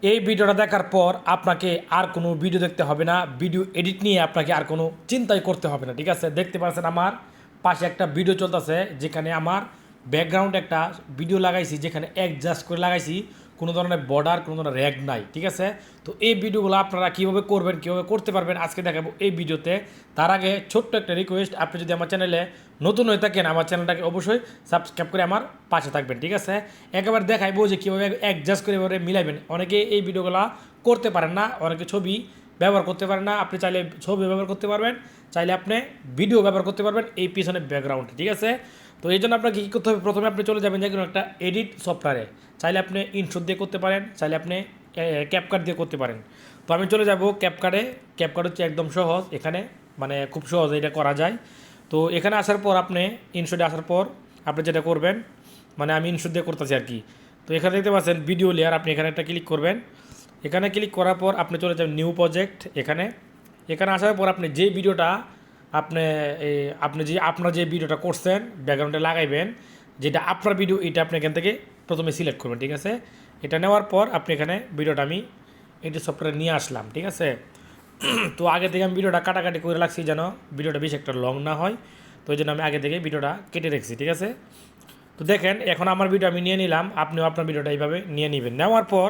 এই ভিডিওটা দেখার পর আপনাকে আর কোনো ভিডিও দেখতে হবে না, ভিডিও এডিট নিয়ে আপনাকে আর কোনো চিন্তাই করতে হবে না। ঠিক আছে, দেখতে পাচ্ছেন আমার পাশে একটা ভিডিও চলতেছে, যেখানে আমার ব্যাকগ্রাউন্ডে একটা ভিডিও লাগাইছি, যেখানে অ্যাডজাস্ট করে লাগাইছি, কোনো ধরনের বর্ডার, কোনো ধরনের র্যাগ নাই। ঠিক আছে, তো এই ভিডিওগুলো আপনারা কীভাবে করবেন, কীভাবে করতে পারবেন আজকে দেখাবো এই ভিডিওতে। তার আগে ছোট্ট একটা রিকোয়েস্ট, আপনি যদি আমার চ্যানেলে নতুন হয়ে থাকেন, আমার চ্যানেলটাকে অবশ্যই সাবস্ক্রাইব করে আমার পাশে থাকবেন। ঠিক আছে, একেবারে দেখাইবো যে কীভাবে অ্যাডজাস্ট করে এবারে মিলাইবেন। অনেকে এই ভিডিওগুলো করতে পারেন না, অনেকে ছবি ব্যবহার করতে পারেন না। আপনি চাইলে ছবি ব্যবহার করতে পারবেন, চাইলে আপনি ভিডিও ব্যবহার করতে পারবেন এই পিছনে ব্যাকগ্রাউন্ড। ঠিক আছে, তো এই জন্য আপনাকে কী করতে হবে, প্রথমে আপনি চলে যাবেন যে কোনো একটা এডিট সফটওয়্যারে। চাইলে আপনি ইনশট দিয়ে করতে পারেন, চাইলে আপনি ক্যাপকাট দিয়ে করতে পারেন। তো আমি চলে যাব ক্যাপকাটে। ক্যাপকাট হচ্ছে একদম সহজ, এখানে মানে খুব সহজ এটা করা যায়। তো এখানে আসার পর আপনি ইনশটে আসার পর আপনি যেটা করবেন, মানে আমি ইনশট দিয়ে করতেছি আর কি। তো এখানে দেখতে পাচ্ছেন ভিডিও লেয়ার, আপনি এখানে একটা ক্লিক করবেন। এখানে ক্লিক করার পর আপনি চলে যাবেন নিউ প্রজেক্ট। এখানে এখানে আসার পর আপনি যে ভিডিওটা আপনি আপনার যে ভিডিওটা করছেন ব্যাকগ্রাউন্ডে লাগাইবেন, যেটা আপনার ভিডিও, এটা আপনি এখান থেকে প্রথমে সিলেক্ট করবেন। ঠিক আছে, এটা নেওয়ার পর আপনি এখানে ভিডিওটা আমি এটি সফটওয়্যারে নিয়ে আসলাম। ঠিক আছে, তো আগে থেকে আমি ভিডিওটা কাটাকাটি করে রাখছি যেন ভিডিওটা বেশি একটা লং না হয়। তো ওই জন্য আমি আগে থেকে ভিডিওটা কেটে রেখেছি। ঠিক আছে, তো দেখেন এখন আমার ভিডিও আমি নিয়ে নিলাম, আপনিও আপনার ভিডিওটা এইভাবে নিয়ে নেবেন। নেওয়ার পর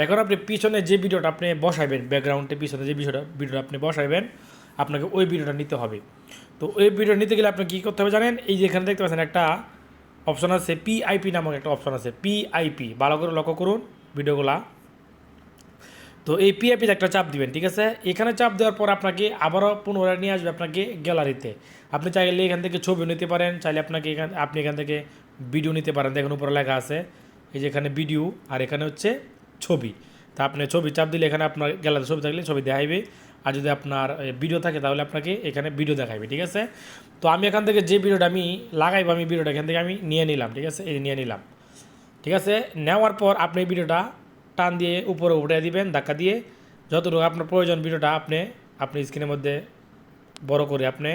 এখন আপনি পিছনে যে ভিডিওটা আপনি বসাইবেন, ব্যাকগ্রাউন্ডে পিছনে যে ভিডিওটা আপনি বসাইবেন, আপনাকে ওই ভিডিওটা নিতে হবে। তো ওই ভিডিও নিতে গেলে আপনি কী করতে হবে জানেন, এই যে এখানে দেখতে পাচ্ছেন একটা অপশন আছে, পিআইপি নামক একটা অপশন আছে, পিআইপি, ভালো করে লক্ষ্য করুন ভিডিওগুলা। তো এই পিআইপিতে একটা চাপ দিবেন। ঠিক আছে, এখানে চাপ দেওয়ার পর আপনাকে আবারও পুনরায় নিয়ে আসবে আপনাকে গ্যালারিতে। আপনি চাইলে এখান থেকে ছবি নিতে পারেন, চাইলে আপনি এখান থেকে ভিডিও নিতে পারেন। দেখুন উপরে লেখা আছে, এই যে এখানে ভিডিও আর এখানে হচ্ছে ছবি। তা আপনি ছবি চাপ দিলে এখানে আপনার গ্যালারিতে ছবি থাকলে ছবি দেখাইবে, আর যদি আপনার ভিডিও থাকে তাহলে আপনাকে এখানে ভিডিও দেখাইবে। ঠিক আছে, তো আমি এখান থেকে যে ভিডিওটা আমি লাগাইবো, আমি ভিডিওটা এখান থেকে আমি নিয়ে নিলাম। ঠিক আছে, এই নিয়ে নিলাম। ঠিক আছে, নেওয়ার পর আপনি ভিডিওটা টান দিয়ে উপরে উঠে দিবেন ধাক্কা দিয়ে, যতটুকু আপনার প্রয়োজন ভিডিওটা আপনি স্ক্রিনের মধ্যে বড় করে আপনি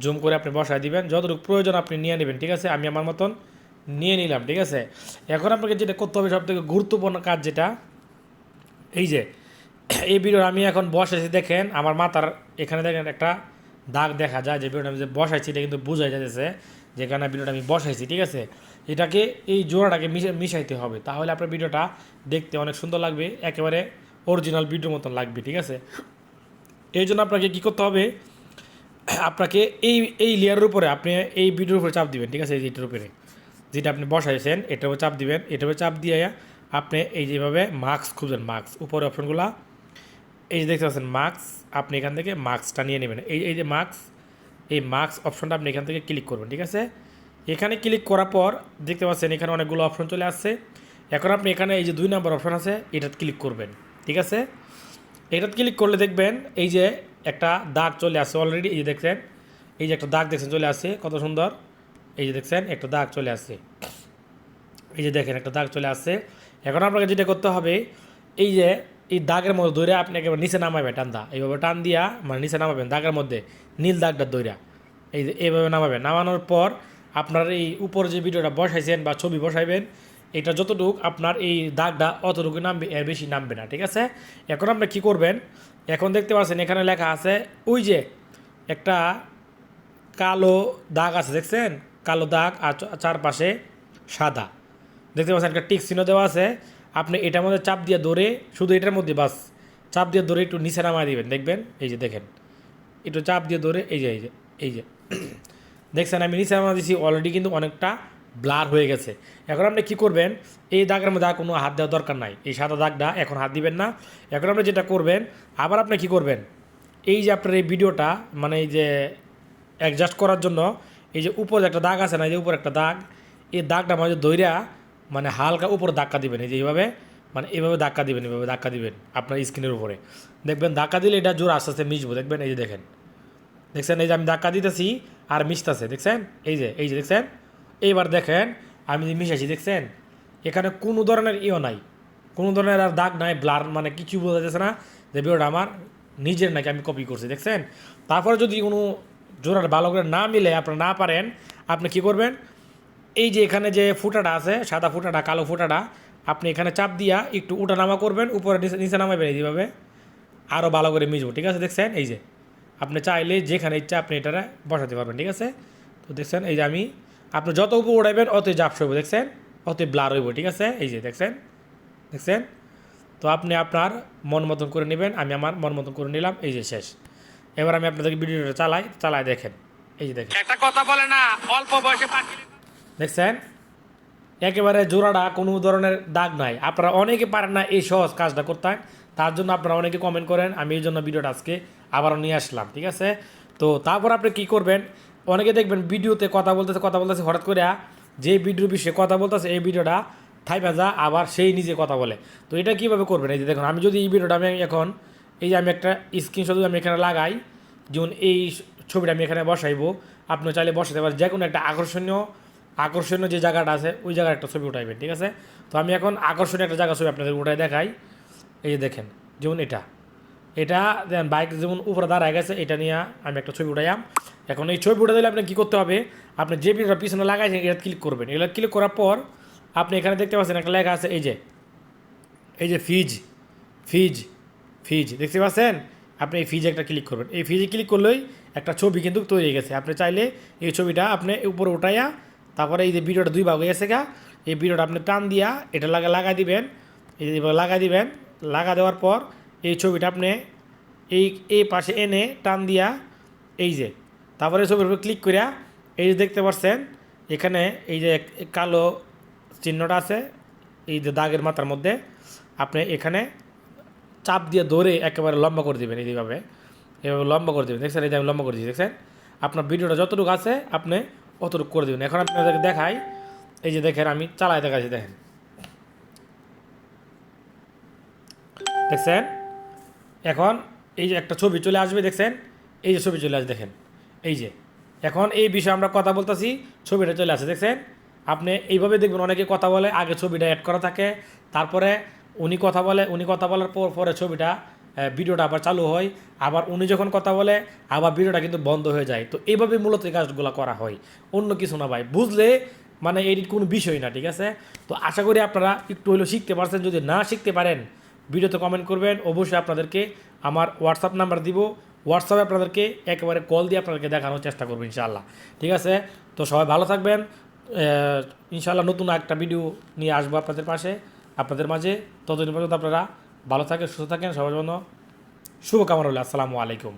জুম করে আপনি বসায় দিবেন, যতটুকু প্রয়োজন আপনি নিয়ে নেবেন। ঠিক আছে, আমি আমার মতন নিয়ে নিলাম। ঠিক আছে, এখন আপনাকে যেটা করতে হবে সবথেকে গুরুত্বপূর্ণ কাজ যেটা, এই যে এই ভিডিও আমি এখন বসাইছি, দেখেন আমার মাথার এখানে দেখেন একটা দাগ দেখা যায়, যে ভিডিওটা আমি যে বসাইছি এটা কিন্তু বোঝাই যাচ্ছে যেখানে ভিডিওটা আমি বসাইছি। ঠিক আছে, এটাকে এই জোড়াটাকে মিশাইতে হবে, তাহলে আপনার ভিডিওটা দেখতে অনেক সুন্দর লাগবে, একেবারে অরিজিনাল ভিডিওর মতন লাগবে। ঠিক আছে, এই জন্য আপনাকে কী করতে হবে, আপনাকে এই লেয়ারের উপরে আপনি এই ভিডিওর উপরে চাপ দিবেন। ঠিক আছে, এই যেটার উপরে যেটা আপনি বসাইছেন এটার উপরে চাপ দিবেন। এটার উপরে চাপ দিয়ে আপনি এই যেভাবে মার্কস খুঁজবেন, মার্কস উপরে অপশনগুলো এই যে দেখতে পাচ্ছেন মার্কস, আপনি এখান থেকে মার্কসটা নিয়ে নেবেন। এই যে মার্কস, এই মার্কস অপশনটা আপনি এখান থেকে ক্লিক করবেন। ঠিক আছে, এখানে ক্লিক করার পর দেখতে পাচ্ছেন এখানে অনেকগুলো অপশন চলে আসছে। এখন আপনি এখানে এই যে 2 নম্বর অপশন আছে, এটাতে ক্লিক করবেন। ঠিক আছে, এটাতে ক্লিক করলে দেখবেন এই যে একটা দাগ চলে আসছে অলরেডি, এই যে দেখছেন, এই যে একটা দাগ দেখছেন চলে আসছে, কত সুন্দর। এই যে দেখছেন একটা দাগ চলে আসছে, এই যে দেখেন একটা দাগ চলে আসছে। এখন আপনাকে যেটা করতে হবে, এই যে এই দাগের মধ্যে ধরে আপনি একেবারে নিচে নামাবেন, এইভাবে টান দিয়া মানে নিচে নামাবেন, দাগের মধ্যে নীল দাগটা দইরা এই যে এইভাবে নামাবেন। নামানোর পর আপনার এই উপর যে ভিডিওটা বসাইছেন বা ছবি বসাইবেন, এটা যতটুকু আপনার এই দাগটা অতটুকু নামবে, এর বেশি নামবে না। ঠিক আছে, এখন আপনি কী করবেন, এখন দেখতে পাচ্ছেন এখানে লেখা আছে, ওই যে একটা কালো দাগ আছে দেখছেন, কালো দাগ আর চারপাশে সাদা দেখতে পাচ্ছেন, একটা টিক চিহ্ন দেওয়া আছে। আপনি এটার মধ্যে চাপ দিয়ে ধরে, শুধু এটার মধ্যে বাস চাপ দিয়ে ধরে একটু নিচে নামায় দিবেন, দেখবেন এই যে দেখেন একটু চাপ দিয়ে ধরে এই যে দেখছেন আমি নিচে নামা দিয়েছি, অলরেডি কিন্তু অনেকটা ব্লার হয়ে গেছে। এখন আপনি কী করবেন, এই দাগের মধ্যে আর কোনো হাত দেওয়ার দরকার নাই, এই সাদা দাগটা এখন হাত দিবেন না। এখন আপনি যেটা করবেন, আবার আপনি কী করবেন, এই যে আপনার এই ভিডিওটা মানে এই যে অ্যাডজাস্ট করার জন্য এই যে উপরে একটা দাগ আছে না, এই যে উপরে একটা দাগ, এই দাগটা মাঝে দইরা মানে হালকা উপরে ধাক্কা দিবেন, এই যে এইভাবে মানে এইভাবে ধাক্কা দিবেন, এইভাবে ধাক্কা দিবেন আপনার স্ক্রিনের উপরে, দেখবেন ধাক্কা দিলে এটা জোর আস্তে আস্তে মিশবো, দেখবেন এই যে দেখেন, দেখছেন এই যে আমি ধাক্কা দিতেছি আর মিশতেছে, দেখছেন এই যে দেখছেন। এইবার দেখেন আমি যে মিশাইছি, দেখছেন এখানে কোনো ধরনের নাই, কোনো ধরনের আর দাগ নাই, ব্লার মানে কিছু বোঝা যাচ্ছে না যে ভিডিওটা আমার নিজের নাকি আমি কপি করছি, দেখছেন। তারপরে যদি কোনো জোড়ার ভালো করে না মিলে আপনারা না পারেন, আপনি কী করবেন, এই যে এখানে যে ফুটাটা আছে, সাদা ফুটাটা কালো ফুটাটা, আপনি এখানে চাপ দিয়া একটু উঠানামা করবেন, উপরে নিচে নামাবেন এইভাবে, আরও ভালো করে মিশবো, ঠিক আছে? দেখছেন এই যে আপনি চাইলে যেখানে ইচ্ছা আপনি এটা বসাতে পারবেন, ঠিক আছে? তো দেখছেন এই যে আমি আপনি যত উপর উঠাইবেন অতই জাপস হইব, দেখছেন? অতই ব্লার হইব, ঠিক আছে? এই যে দেখছেন দেখছেন তো আপনি আপনার মন মতন করে নেবেন, আমি আমার মন মতন করে নিলাম, এই যে শেষ। এবার আমি আপনাদেরকে ভিডিওটা চালাই দেখেন, এই যে দেখেন একটা কথা বলে না, অল্প বয়সে পাখি দেখছেন একেবারে জোড়াটা কোনো ধরনের দাগ নাই। আপনারা অনেকে পারেন না এই সহজ কাজটা করতে, তার জন্য আপনারা অনেকে কমেন্ট করেন, আমি এই জন্য ভিডিওটা আজকে আবারও নিয়ে আসলাম, ঠিক আছে? তো তারপর আপনি কী করবেন, অনেকে দেখবেন ভিডিওতে কথা বলতেছে হঠাৎ করে যে ভিডিওর বিষয়ে কথা বলতেছে এই ভিডিওটা থাইপা যা আবার সেই নিজে কথা বলে। তো এটা কীভাবে করবেন, এই যে দেখুন আমি যদি এই ভিডিওটা আমি এখন এই যে আমি একটা স্ক্রিনশট আমি এখানে লাগাই, যেমন এই ছবিটা আমি এখানে বসাইবো, আপনি চাইলে বসাতে পারেন যে কোনো একটা আকর্ষণীয় যে জায়গাটা আছে ওই জায়গার একটা ছবি উঠাইবেন, ঠিক আছে? তো আমি এখন আকর্ষণীয় একটা জায়গা ছবি আপনাদের উঠাই দেখাই। এই যে দেখেন যেমন এটা দেন বাইক যেমন উপরে দাঁড়ায় গেছে, এটা নিয়ে আমি একটা ছবি উঠাইলাম। এখন এই ছবি উঠে দিলে আপনি কী করতে হবে, আপনি যে ভিডিওটা পিছনে লাগাইছেন এটা ক্লিক করবেন। এটা ক্লিক করার পর আপনি এখানে দেখতে পাচ্ছেন একটা লেখা আছে এই যে ফিজ দেখতে পাচ্ছেন, আপনি এই ফিজে একটা ক্লিক করবেন। এই ফিজে ক্লিক করলেই একটা ছবি কিন্তু তৈরি হয়ে গেছে। আপনি চাইলে এই ছবিটা আপনি উপরে উঠাইয়া তারপরে এই যে ভিডিওটা দুই ভাগ হয়ে গেছে এই ভিডিওটা আপনি টান দিয়া এটা লাগাই দিবেন, এই যে লাগা দেওয়ার পর এই ছবিটা আপনি এই পাশে এনে টান দিয়া এই যে তারপরে ছবির উপর ক্লিক করিয়া এই যে দেখতে পাচ্ছেন এখানে এই যে কালো চিহ্নটা আছে এই যে দাগের মাথার মধ্যে, আপনি এখানে চাপ দিয়ে ধরে একেবারে লম্বা করে দেবেন, এইভাবে লম্বা করে দেবেন। দেখছেন এই যে আমি লম্বা করে দিচ্ছি, দেখছেন? আপনার ভিডিওটা যতটুকু আছে আপনি অতটুকু করে দেবেন। এখন আপনাদেরকে দেখাই, এই যে দেখেন আমি চালাই দেখাচ্ছি, দেখছেন এখন এই যে একটা ছবি চলে আসবে, দেখছেন এই যে ছবি চলে আসবে, দেখেন এই যে এখন এই বিষয়ে আমরা কথা বলতেছি, ছবিটা চলে আসে, দেখছেন? আপনি এইভাবে দেখবেন অনেকে কথা বলে আগে ছবিটা অ্যাড করা থাকে, তারপরে উনি কথা বলার পরে ছবিটা ভিডিওটা আবার চালু হয়, আবার উনি যখন কথা বলে আবার ভিডিওটা কিন্তু বন্ধ হয়ে যায়। তো এইভাবে মূলত এই কাজগুলো করা হয়, অন্য কিছু না ভাই, বুঝলে মানে এটির কোনো বিষয় না, ঠিক আছে? তো আশা করি আপনারা একটু হলেও শিখতে পারছেন। যদি না শিখতে পারেন ভিডিওতে কমেন্ট করবেন, অবশ্যই আপনাদেরকে আমার হোয়াটসঅ্যাপ নাম্বার দিব, হোয়াটসঅ্যাপে আপনাদেরকে একেবারে কল দিয়ে আপনাদেরকে দেখানোর চেষ্টা করবো ইনশাআল্লাহ, ঠিক আছে? তো সবাই ভালো থাকবেন, ইনশাআল্লাহ নতুন একটা ভিডিও নিয়ে আসবো আপনাদের মাঝে। ততদিন পর্যন্ত আপনারা ভালো থাকেন, সুস্থ থাকেন, সবার জন্য শুভকামনা রইল। আসসালামু আলাইকুম।